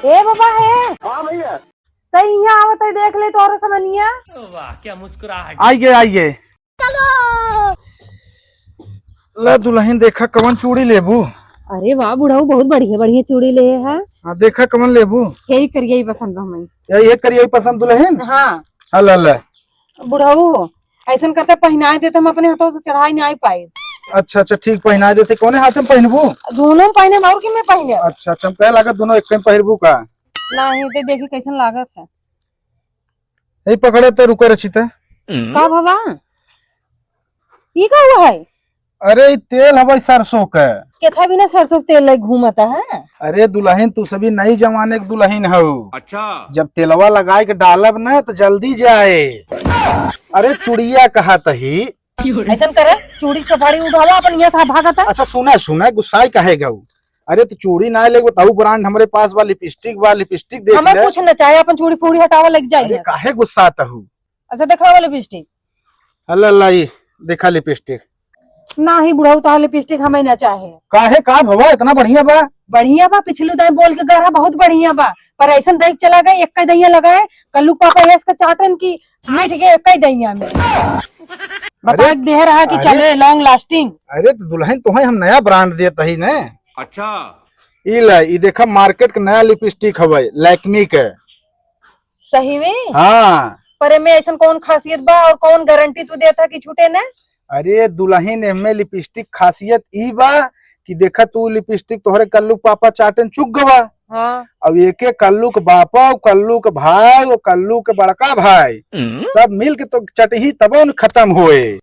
ए बाबा है। हाँ भैया। सही यहाँ आवत है, देख ले तो समनिया। वाह क्या मुस्कुराहट। आइए आइए। ला दुल्हन देखा कवन चूड़ी लेबू। अरे वाह बुढ़ाऊ, बहुत बढ़िया बढ़िया चूड़ी ले है। हाँ देखा कवन लेबू। यही करिए पसंद हमें। ये करिए पसंद दुल्हन। हाँ अल्लाह बुढ़ाऊ, ऐसा करते पहनाए देते, हम अपने हाथों से चढ़ाई नहीं पाए। अच्छा अच्छा ठीक पहना देते। कौन हाथ में पहनबू। दोनों पहने और कि मैं पहने। अच्छा अच्छा कह लागत दोनों एक पहनबू का। नहीं तो देखी कैसन लागत है। यही पकड़े तो रुको रचिता। का बाबा ये का हुआ है। अरे ये तेल हवाई सरसों का। केथा बिना सरसों के तेल घूमता है। अरे दुल्हन तू सभी नई जमाने की दुल्हन हो। अच्छा जब तेलवा लगाए के डालब ना तो जल्दी जाए। अरे चुड़िया कहा तही। ऐसा करे चूड़ी चपाड़ी उठावा अपन यहाँ था भागता। अच्छा सुना सुना गुस्साई कहेगा। अरे तो चूड़ी ना ले बताऊ ब्रांड हमारे पास बा। लिपस्टिक देख हमें ले। कुछ न चाहे, अपन चूड़ी फूड़ी हटावा लग अरे जाए। काहे गुस्सा तहु। अच्छा दिखावा लिपस्टिक। अल्लाह ये देखा लिपस्टिक। ना ही बुढ़ाऊ तो लिपस्टिक हमें न चाहे। काहे का भवा इतना बढ़िया बा। बढ़िया बा, पिछलू दाई बोल के गरा बहुत बढ़िया बा, पर ऐसा देख चला गए एक दैया लगाए। कल्लू पापा इसका चाटन की मिट गए एक दैया में। बता दे रहा कि चले लॉन्ग लास्टिंग। अरे तो दुल्हन तो हम नया ब्रांड देता ही न। अच्छा ई देखा मार्केट का नया लिपस्टिक हवे लैक्मी के। सही में। हाँ पर में ऐसा कौन खासियत बा और कौन गारंटी तू देता कि छूटे न। अरे दुल्हन में लिपस्टिक खासियत ई बा कि देखा तू लिपस्टिक तोहरे कल्लू पापा चाटन चुक गवा। हाँ। अब एक कल्लू के बापा कल्लू के भाई और कल्लू के बड़का भाई सब मिल के तो चटही तब खत्म होए।